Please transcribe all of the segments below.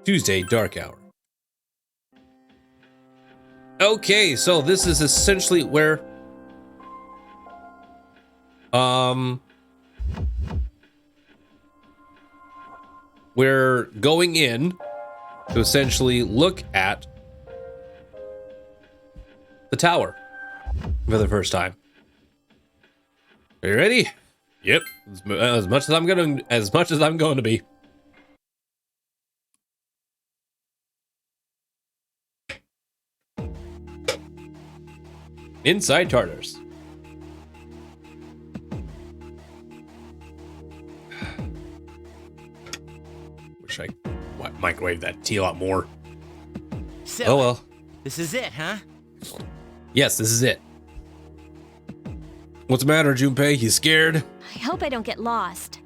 Tuesday, dark hour. Okay, so this is essentially where we're going in to essentially look at the tower for the first time. Are you ready? Yep, as much as I'm going to be. Inside Tartarus. Wish I microwave that tea a lot more. So, Oh well. This is it, huh? Yes, this is it. What's the matter, Junpei? You scared? I hope I don't get lost.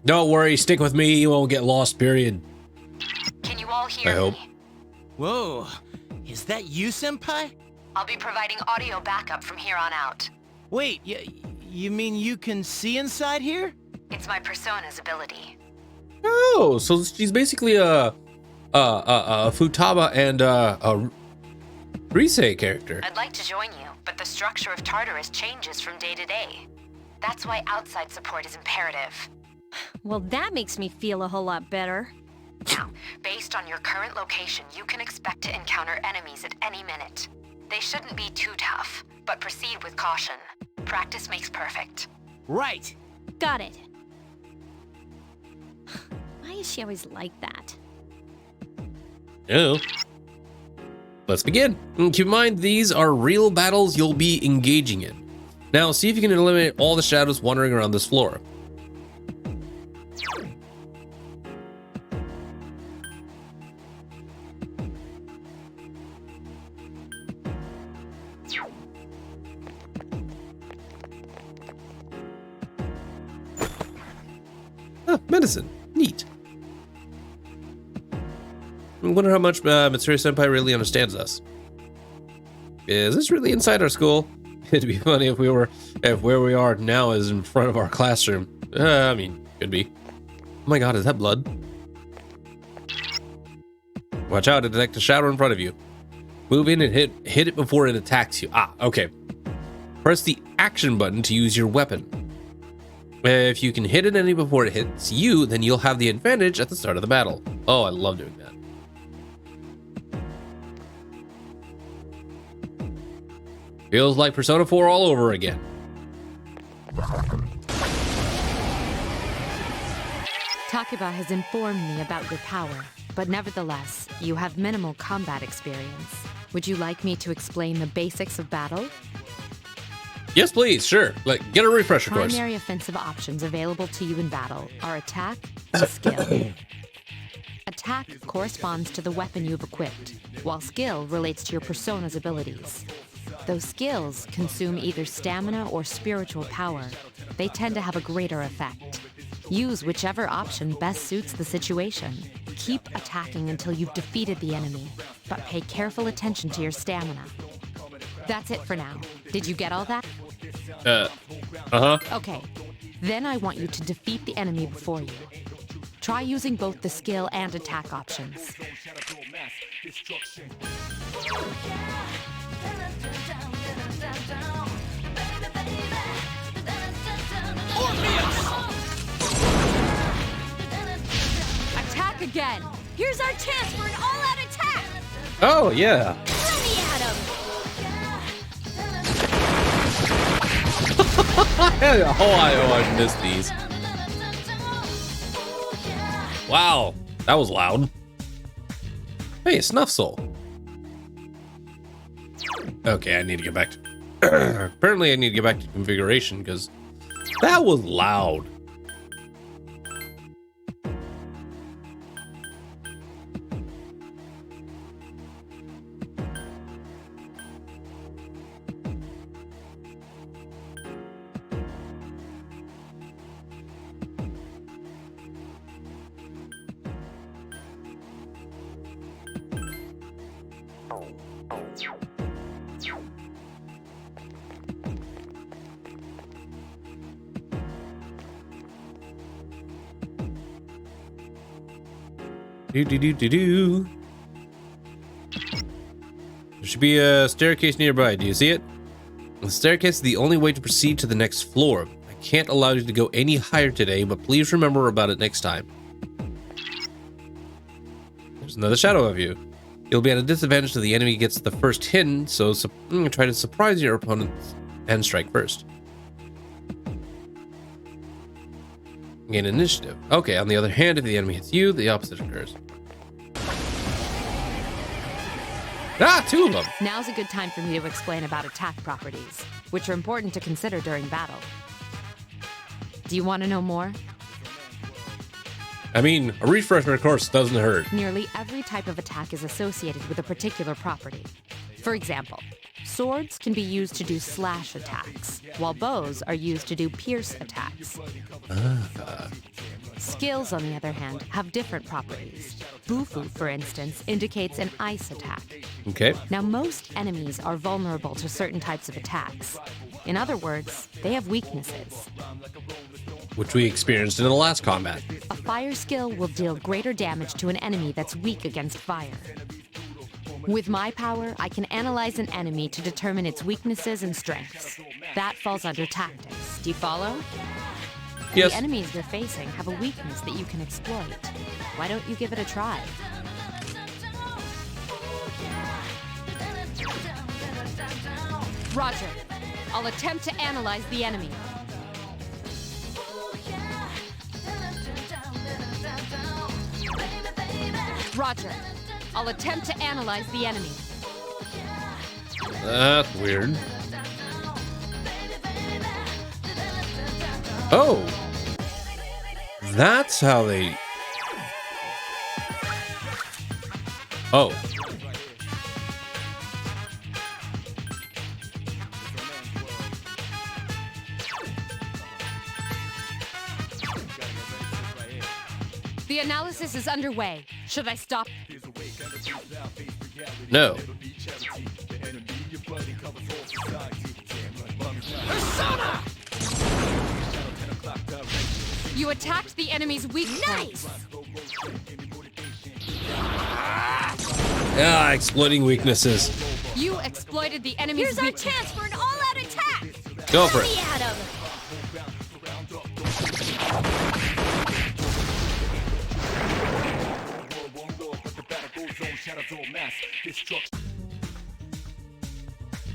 Don't worry, stick with me. You won't get lost, period. Can you all hear I hope. me? Whoa, is that you, Senpai? I'll be providing audio backup from here on out. Wait, you mean you can see inside here? It's my persona's ability. Oh, so she's basically a Futaba and a Rise character. I'd like to join you, but the structure of Tartarus changes from day to day. That's why outside support is imperative. Well, that makes me feel a whole lot better. Now, based on your current location, you can expect to encounter enemies at any minute. They shouldn't be too tough, but proceed with caution. Practice makes perfect. Right. Got it. Why is she always like that? Oh. Let's begin. And keep in mind, these are real battles you'll be engaging in. Now, see if you can eliminate all the shadows wandering around this floor. Medicine. Neat. I wonder how much Mitsuri Senpai really understands us. Is this really inside our school? It'd be funny if where we are now is in front of our classroom. I mean, could be. Oh my god, is that blood? Watch out to detect a shadow in front of you. Move in and hit it before it attacks you. Ah, okay. Press the action button to use your weapon. If you can hit an enemy before it hits you, then you'll have the advantage at the start of the battle. Oh, I love doing that. Feels like Persona 4 all over again. Takeba has informed me about your power, but nevertheless, you have minimal combat experience. Would you like me to explain the basics of battle? Yes, please, sure. Get a refresher course. Primary offensive options available to you in battle are attack and skill. Attack corresponds to the weapon you've equipped, while skill relates to your persona's abilities. Those skills consume either stamina or spiritual power. They tend to have a greater effect. Use whichever option best suits the situation. Keep attacking until you've defeated the enemy, but pay careful attention to your stamina. That's it for now. Did you get all that? Okay. Then I want you to defeat the enemy before you. Try using both the skill and attack options. Attack again! Here's our chance for an all-out attack! Oh, yeah. Let me at him! I missed these. Wow, that was loud. Hey, Snuff Soul. Okay, I need to get back to... Apparently I need to get back to configuration, because that was loud. There should be a staircase nearby. Do you see it? The staircase is the only way to proceed to the next floor. I can't allow you to go any higher today, but please remember about it next time. There's another shadow of you. You'll be at a disadvantage if the enemy gets the first hit, so try to surprise your opponent and strike first. Gain initiative. Okay, on the other hand, if the enemy hits you, the opposite occurs. Ah, two of them! Now's a good time for me to explain about attack properties, which are important to consider during battle. Do you want to know more? I mean, a refresher course doesn't hurt. Nearly every type of attack is associated with a particular property. For example, swords can be used to do slash attacks, while bows are used to do pierce attacks. Skills, on the other hand, have different properties. Bufu, for instance, indicates an ice attack. Okay. Now, most enemies are vulnerable to certain types of attacks. In other words, they have weaknesses. Which we experienced in the last combat. A fire skill will deal greater damage to an enemy that's weak against fire. With my power, I can analyze an enemy to determine its weaknesses and strengths. That falls under tactics. Do you follow? Yes. The enemies you're facing have a weakness that you can exploit. Why don't you give it a try? Roger. I'll attempt to analyze the enemy. Roger. I'll attempt to analyze the enemy. That's weird. Oh. That's how they... Oh. The analysis is underway. Should I stop? No. You attacked the enemy's weak points. Ah, exploiting weaknesses. You exploited the enemy's Here's our weak chance for an all-out attack. Go for Be it. at 'em.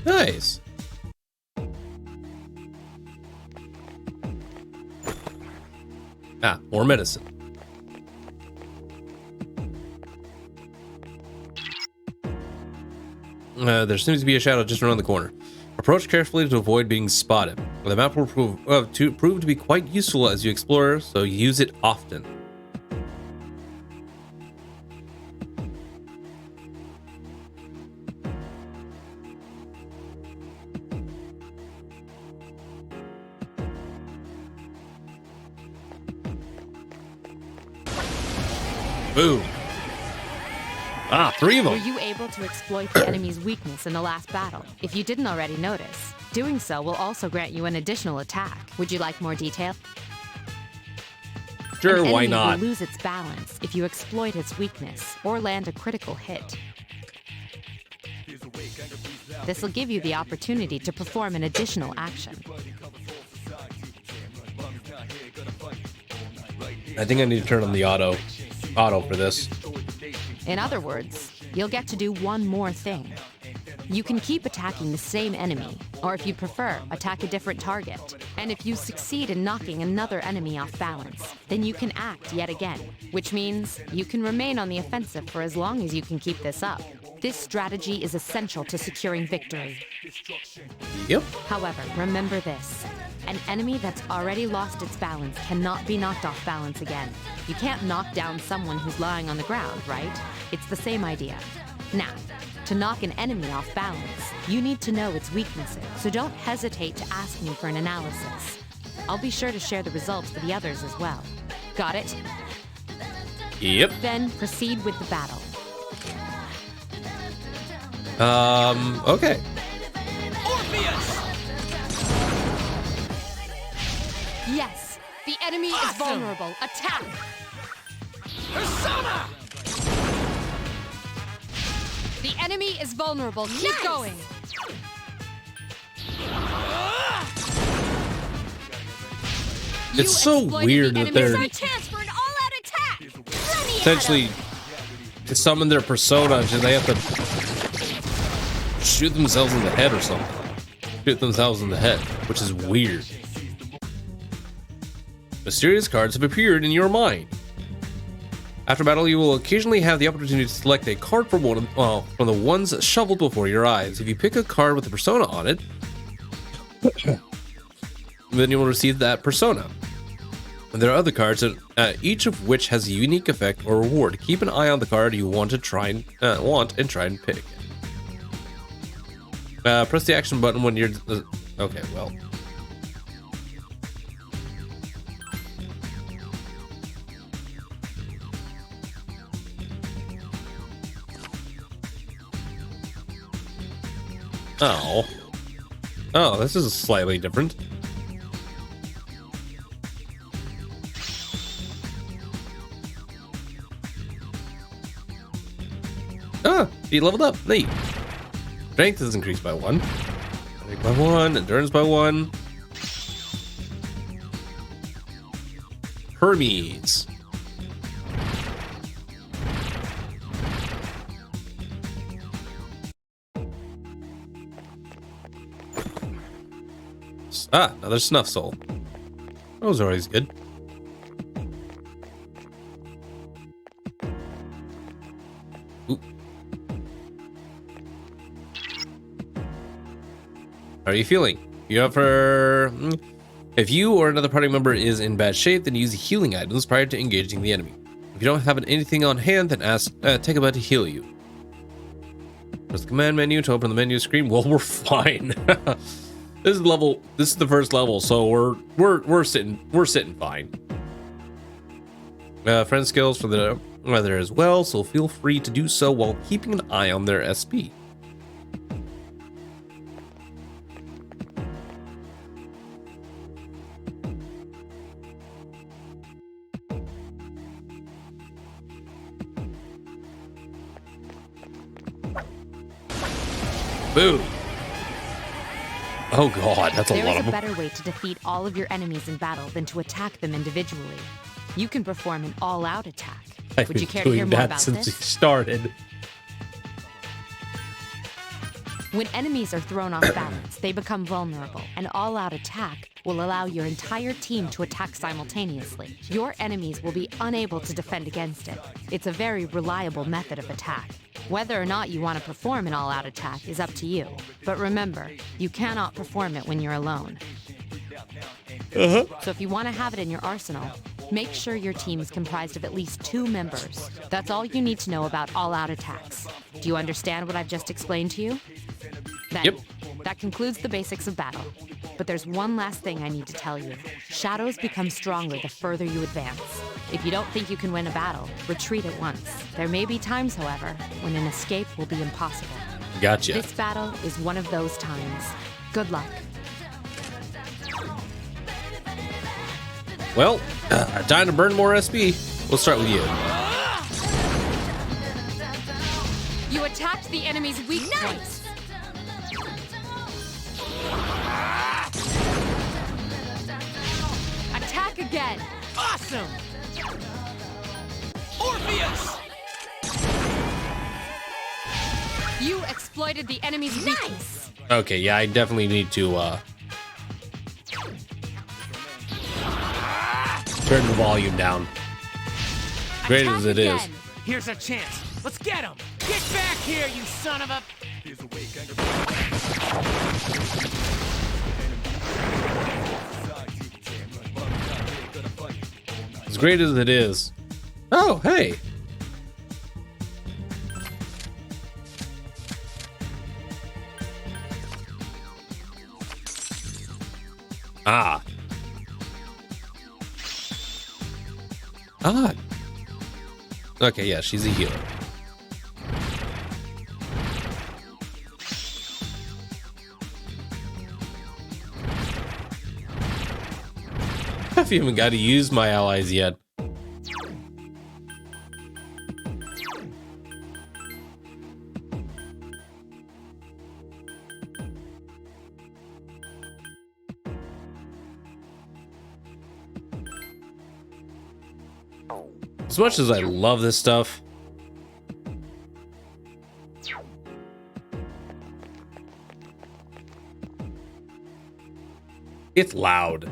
Nice. Ah, more medicine. There seems to be a shadow just around the corner. Approach carefully to avoid being spotted. The map will prove to be quite useful as you explore, so use it often. Boom. Ah, three of Were them. you able to exploit the enemy's weakness in the last battle? If you didn't already notice, doing so will also grant you an additional attack. Would you like more detail? Sure, An why enemy not? will lose its balance if you exploit its weakness or land a critical hit. This will give you the opportunity to perform an additional action. I think I need to turn on the auto for this. In other words, you'll get to do one more thing. You can keep attacking the same enemy, or if you prefer, attack a different target. And if you succeed in knocking another enemy off balance, then you can act yet again, which means you can remain on the offensive for as long as you can keep this up. This strategy is essential to securing victory. Yep. However, remember this. An enemy that's already lost its balance cannot be knocked off balance again. You can't knock down someone who's lying on the ground, right? It's the same idea. Now, to knock an enemy off balance, you need to know its weaknesses, so don't hesitate to ask me for an analysis. I'll be sure to share the results with the others as well. Got it? Yep. Then proceed with the battle. Okay. Yes, the enemy is vulnerable. Attack! The enemy is vulnerable. Keep going. It's so weird that they're Our chance for an all-out attack. Let me essentially to summon their personas and they have to shoot themselves in the head or something. Shoot themselves in the head, which is weird. Mysterious cards have appeared in your mind. After battle, you will occasionally have the opportunity to select a card from from the ones shuffled before your eyes. If you pick a card with a persona on it, then you will receive that persona. And there are other cards, each of which has a unique effect or reward. Keep an eye on the card you want to try and try and pick. Press the action button when you're. Okay, well. Oh, this is slightly different. He leveled up. Neat. Strength is increased by 1. Attack by 1. Endurance by 1. Hermes. Another Snuff Soul. Those are always good. Ooh. How are you feeling? If you or another party member is in bad shape, then use healing items prior to engaging the enemy. If you don't have anything on hand, then take a bed to heal you. Press the command menu to open the menu screen. Well, we're fine. This is the first level, so we're sitting fine. Friend skills for the weather as well, so feel free to do so while keeping an eye on their SP. Boom. Oh god, that's a lot of them. There is a better way to defeat all of your enemies in battle than to attack them individually. You can perform an all-out attack. Would you care to hear more about since this? we started. When enemies are thrown off balance, they become vulnerable. An all-out attack will allow your entire team to attack simultaneously. Your enemies will be unable to defend against it. It's a very reliable method of attack. Whether or not you want to perform an all-out attack is up to you. But remember, you cannot perform it when you're alone. So if you want to have it in your arsenal, make sure your team is comprised of at least 2 members. That's all you need to know about all-out attacks. Do you understand what I've just explained to you? Then, Yep. That concludes the basics of battle. But there's one last thing I need to tell you. Shadows become stronger the further you advance. If you don't think you can win a battle, retreat at once. There may be times, however, when an escape will be impossible. Gotcha. This battle is one of those times. Good luck. Well, time to burn more SP. We'll start with you. You attacked the enemy's weak points. Attack again. Awesome! Orpheus! You exploited the enemy's weakness. Okay, yeah, I definitely need to turn the volume down. Great as it is. Attack again. Here's a chance. Let's get him! Get back here, you son of a... As great as it is. Oh, hey. Ah. Okay, yeah, she's a healer. I haven't even got to use my allies yet. As much as I love this stuff, it's loud.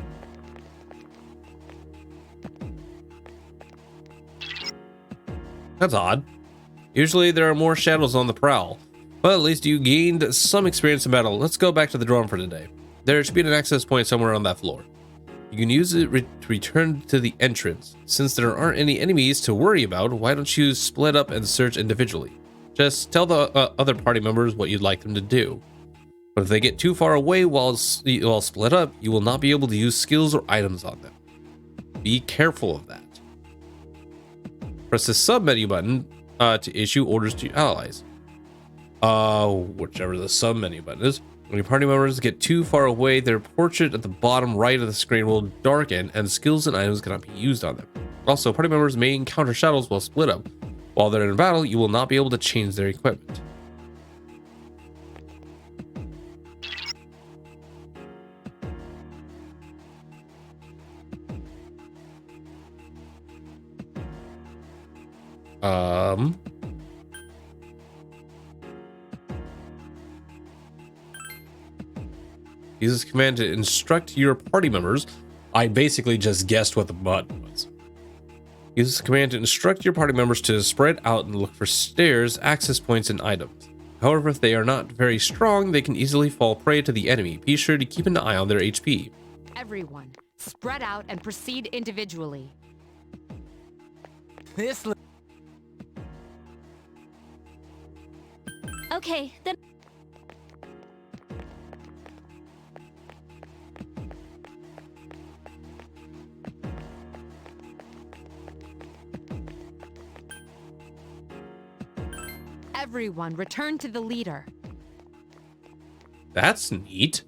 That's odd. Usually there are more shadows on the prowl, but at least you gained some experience in battle. Let's go back to the drum for today. There should be an access point somewhere on that floor. You can use it to return to the entrance. Since there aren't any enemies to worry about, why don't you split up and search individually? Just tell the other party members what you'd like them to do. But if they get too far away while split up, you will not be able to use skills or items on them. Be careful of that. Press the sub-menu button to issue orders to your allies. Whichever the sub-menu button is. When your party members get too far away, their portrait at the bottom right of the screen will darken and skills and items cannot be used on them. Also, party members may encounter shadows while split up. While they're in battle, you will not be able to change their equipment. Use this command to instruct your party members. I basically just guessed what the button was. Use this command to instruct your party members to spread out and look for stairs, access points, and items. However, if they are not very strong, they can easily fall prey to the enemy. Be sure to keep an eye on their HP. Everyone, spread out and proceed individually. This Okay, then. Everyone, return to the leader. That's neat.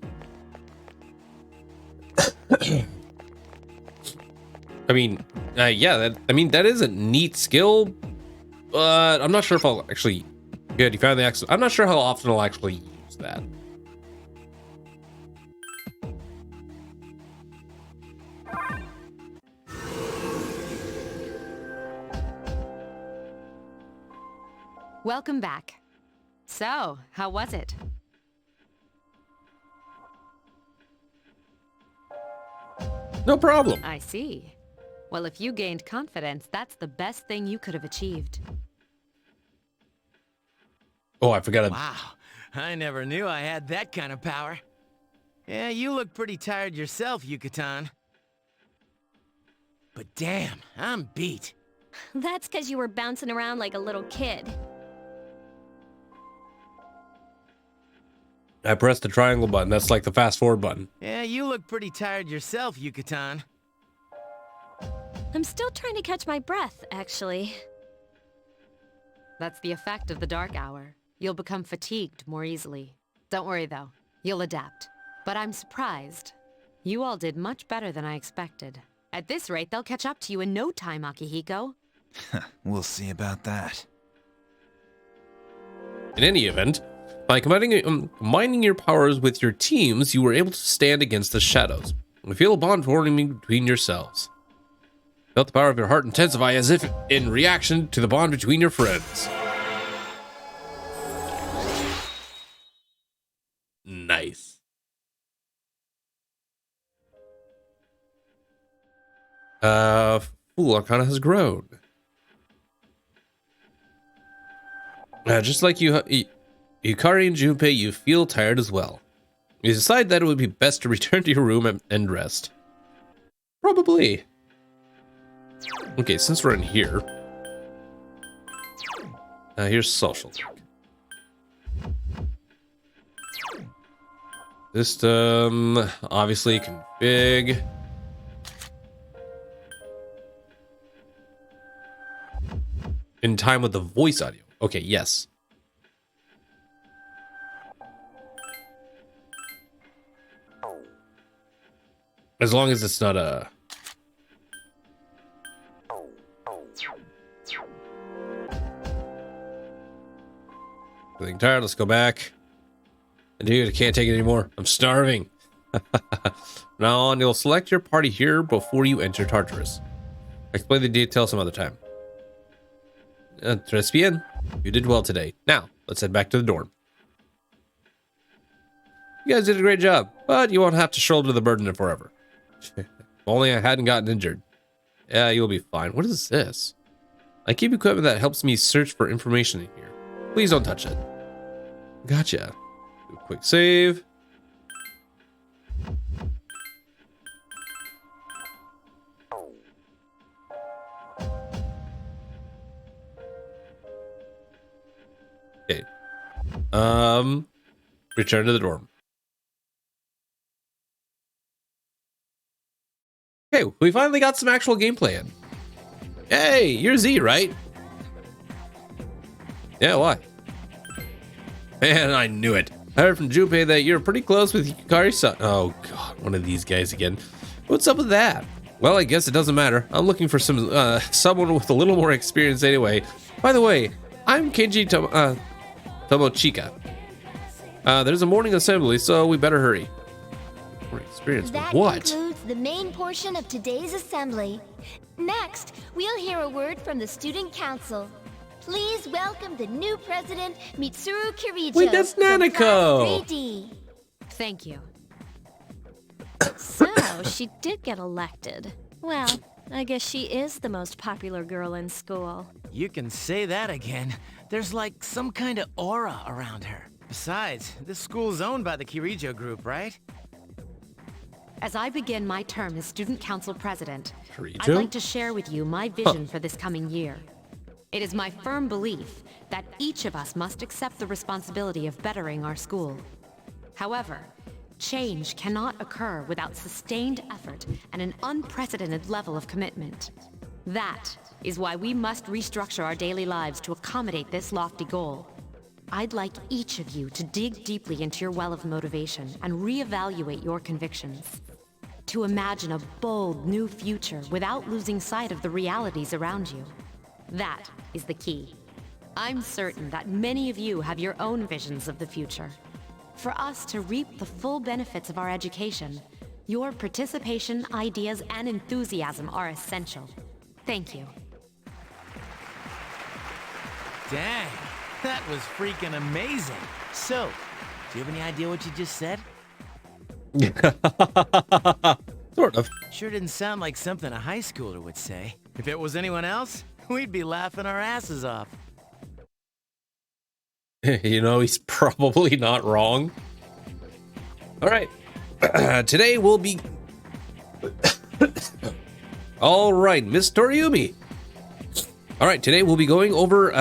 I mean, yeah, that is a neat skill, but I'm not sure if I'll actually. Good, you found the access. I'm not sure how often I'll actually use that. Welcome back. So, how was it? No problem. I see. Well, if you gained confidence, that's the best thing you could have achieved. Oh, I forgot. Wow, I never knew I had that kind of power. Yeah, you look pretty tired yourself, Yucatan. But damn, I'm beat. That's because you were bouncing around like a little kid. I pressed the triangle button. That's like the fast forward button. Yeah, you look pretty tired yourself, Yucatan. I'm still trying to catch my breath, actually. That's the effect of the dark hour. You'll become fatigued more easily. Don't worry though, you'll adapt. But I'm surprised. You all did much better than I expected. At this rate, they'll catch up to you in no time, Akihiko. We'll see about that. In any event, by combining your powers with your teams, you were able to stand against the shadows and feel a bond forming between yourselves. Felt the power of your heart intensify as if in reaction to the bond between your friends. Nice. Fool Arcana has grown. Just like Yukari and Junpei, you feel tired as well. You decide that it would be best to return to your room and rest. Probably. Okay, since we're in here, here's social. System, obviously config. In time with the voice audio. Okay, yes. As long as it's not a... Feeling tired, let's go back. Dude, I can't take it anymore. I'm starving. Now on, you'll select your party here before you enter Tartarus. Explain the details some other time. Tres bien. You did well today. Now, let's head back to the dorm. You guys did a great job, but you won't have to shoulder the burden forever. If only I hadn't gotten injured. Yeah, you'll be fine. What is this? I keep equipment that helps me search for information in here. Please don't touch it. Gotcha. Do a quick save. Okay. Return to the dorm. Okay, we finally got some actual gameplay in. Hey, you're Z, right? Yeah, why? Man, I knew it. I heard from Junpei that you're pretty close with Yukari-san. Oh god, one of these guys again. What's up with that? Well, I guess it doesn't matter. I'm looking for someone with a little more experience anyway. By the way, I'm Kenji Tomochika. There's a morning assembly, so we better hurry. More experience with That what? concludes the main portion of today's assembly. Next, we'll hear a word from the student council. Please welcome the new president, Mitsuru Kirijo. Wait, that's from class Nanako. 3D. Thank you. So, she did get elected. Well, I guess she is the most popular girl in school. You can say that again. There's like some kind of aura around her. Besides, this school's owned by the Kirijo group, right? As I begin my term as Student Council President, Kirijo? I'd like to share with you my vision for this coming year. It is my firm belief that each of us must accept the responsibility of bettering our school. However, change cannot occur without sustained effort and an unprecedented level of commitment. That is why we must restructure our daily lives to accommodate this lofty goal. I'd like each of you to dig deeply into your well of motivation and reevaluate your convictions. To imagine a bold new future without losing sight of the realities around you. That is the key. I'm certain that many of you have your own visions of the future. For us to reap the full benefits of our education, your participation, ideas, and enthusiasm are essential. Thank you. Dang, that was freaking amazing. So, do you have any idea what you just said? Sort of. Sure didn't sound like something a high schooler would say. If it was anyone else, we'd be laughing our asses off. You know, he's probably not wrong. All right. Today we'll be... All right, Miss Toriumi. All right, today we'll be going over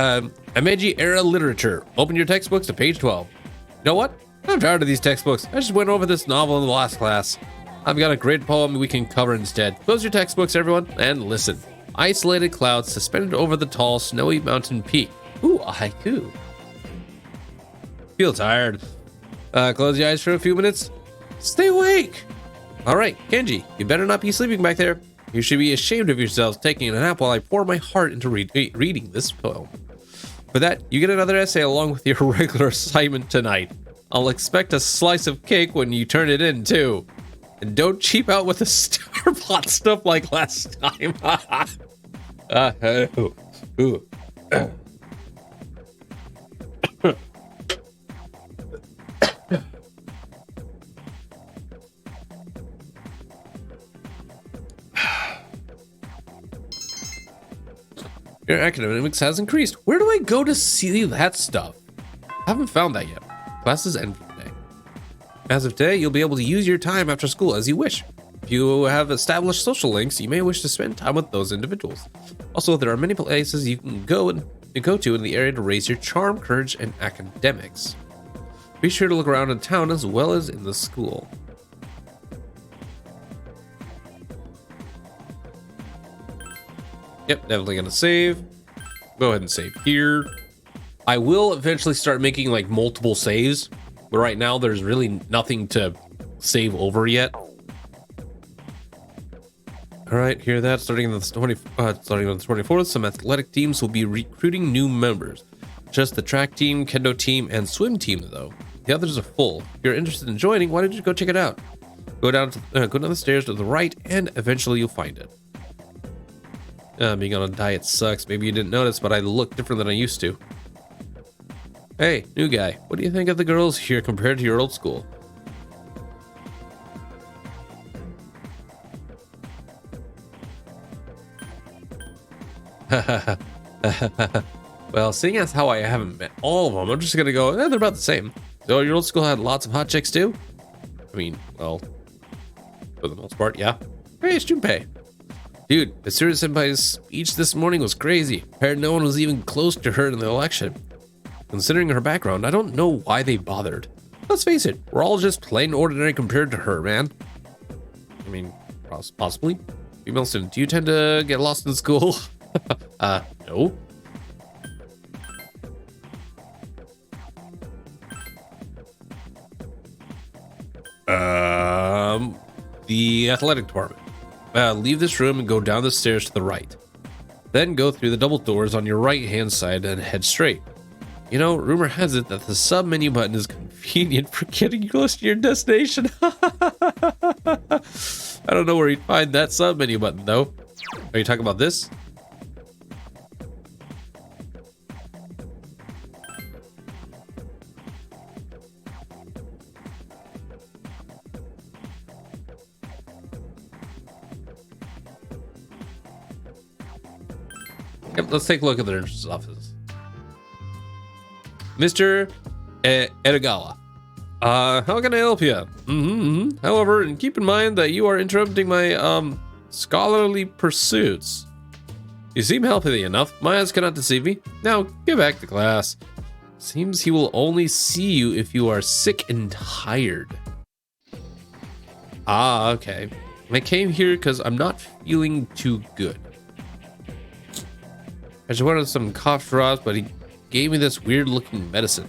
Meiji era literature. Open your textbooks to page 12. You know what? I'm tired of these textbooks. I just went over this novel in the last class. I've got a great poem we can cover instead. Close your textbooks, everyone, and listen. Isolated clouds suspended over the tall, snowy mountain peak. Ooh, a haiku. Feel tired. Close your eyes for a few minutes. Stay awake. All right, Kenji, you better not be sleeping back there. You should be ashamed of yourselves taking a nap while I pour my heart into reading this poem. For that, you get another essay along with your regular assignment tonight. I'll expect a slice of cake when you turn it in, too. And don't cheap out with the store-bought stuff like last time. Your academics has increased. Where do I go to see that stuff? I haven't found that yet. Classes end for today. As of today, you'll be able to use your time after school as you wish. If you have established social links, you may wish to spend time with those individuals. Also, there are many places you can go to in the area to raise your charm, courage, and academics. Be sure to look around in town as well as in the school. Yep, definitely gonna save. Go ahead and save here. I will eventually start making like multiple saves, but right now there's really nothing to save over yet. All right, hear that? Starting on the 24th, some athletic teams will be recruiting new members. Just the track team, kendo team, and swim team though. The others are full. If you're interested in joining, why don't you go check it out? Go down the stairs to the right, and eventually you'll find it. Being on a diet sucks. Maybe you didn't notice, but I look different than I used to. Hey, new guy. What do you think of the girls here compared to your old school? Well, seeing as how I haven't met all of them, I'm just gonna go, they're about the same. So your old school had lots of hot chicks too? I mean, well, for the most part, yeah. Hey, it's Junpei. Dude, the Tsuru Senpai's speech this morning was crazy. Heard no one was even close to her in the election. Considering her background, I don't know why they bothered. Let's face it, we're all just plain ordinary compared to her, man. I mean, possibly. Female student, do you tend to get lost in school? No. The athletic department. Leave this room and go down the stairs to the right. Then go through the double doors on your right-hand side and head straight. You know, rumor has it that the sub menu button is convenient for getting you close to your destination. I don't know where you'd find that sub menu button, though. Are you talking about this? Yep, let's take a look at the nurse's office. Mr. Edogawa. How can I help you? However, and keep in mind that you are interrupting my, scholarly pursuits. You seem healthy enough. My eyes cannot deceive me. Now, get back to class. Seems he will only see you if you are sick and tired. Ah, okay. I came here because I'm not feeling too good. I just wanted some cough drops, but he gave me this weird looking medicine.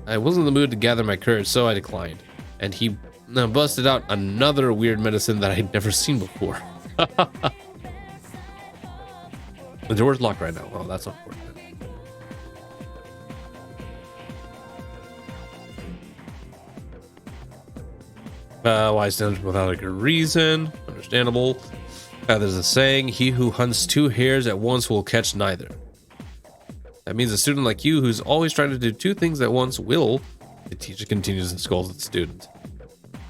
I wasn't in the mood to gather my courage, so I declined. And he busted out another weird medicine that I'd never seen before. The door's locked right now. Oh, that's unfortunate. Why stand without a good reason? Understandable. There's a saying, he who hunts two hares at once will catch neither. That means a student like you who's always trying to do two things at once will. The teacher continues to scold the student.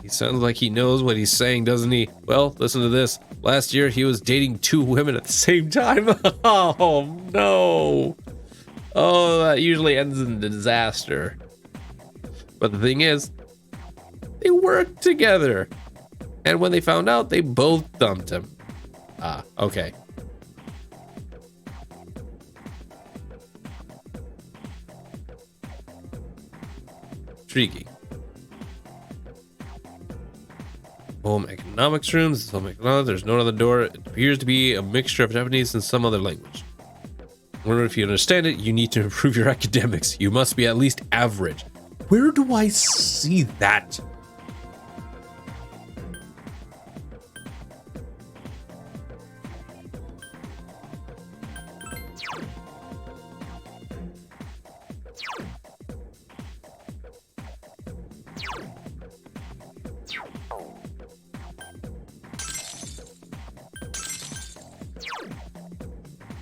He sounds like he knows what he's saying, doesn't he? Well, listen to this. Last year, he was dating two women at the same time. Oh, no. Oh, that usually ends in disaster. But the thing is, they worked together. And when they found out, they both dumped him. Ah, okay. Intriguing. Home economics rooms. Home economics. There's no other door. It appears to be a mixture of Japanese and some other language. I wonder if you understand it, you need to improve your academics. You must be at least average. Where do I see that?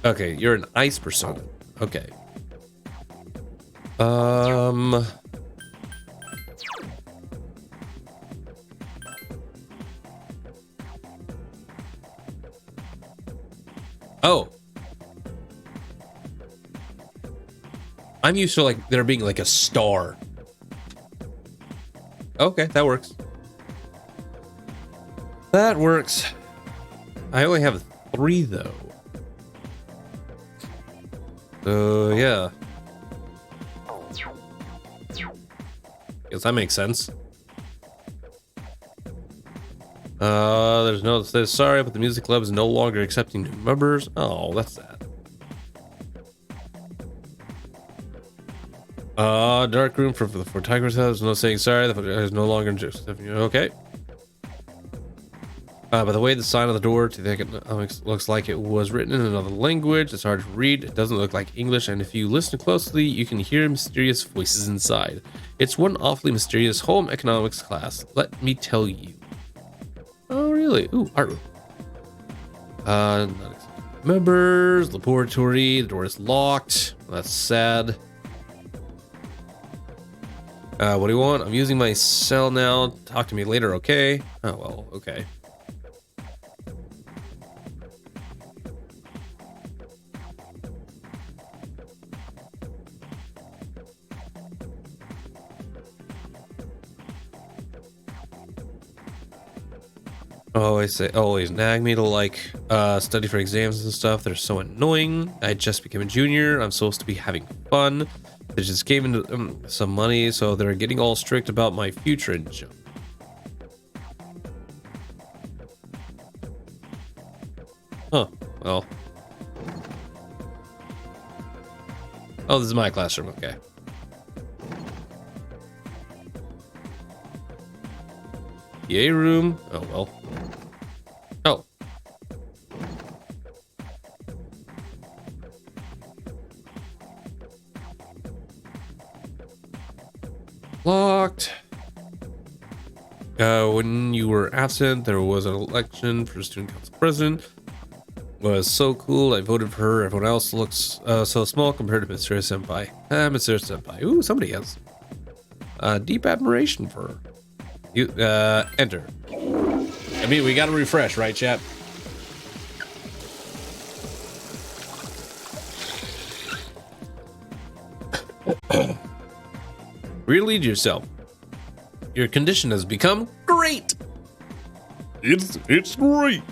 Okay, you're an ice persona. Okay. Oh. I'm used to like there being like a star. Okay, that works. That works. I only have 3 though. Yeah. Guess that makes sense. There's no says sorry, but the music club is no longer accepting new members. Oh, that's sad. Dark room for Tiger's house. No saying sorry. The photographer is no longer accepting. Okay. By the way, the sign on the door to the economics looks like it was written in another language. It's hard to read. It doesn't look like English, and if you listen closely, you can hear mysterious voices inside. It's one awfully mysterious home economics class, let me tell you. Oh, really? Ooh, art room. Not accepted. Members, laboratory, the door is locked. That's sad. What do you want? I'm using my cell now. Talk to me later, okay? Oh, well, okay. Always nag me to like study for exams and stuff. They're so annoying. I just became a junior. I'm supposed to be having fun. They just gave me some money, so they're getting all strict about my future and junk. Huh. Well. Oh, this is my classroom. Okay. PA room. Oh, well. Oh. Locked. When you were absent, there was an election for student council president. It was so cool. I voted for her. Everyone else looks so small compared to Mitsuru Senpai. Mitsuru Senpai. Ooh, somebody has deep admiration for her. You enter. I mean, we gotta refresh, right, chat? Relieve yourself. Your condition has become great. It's great.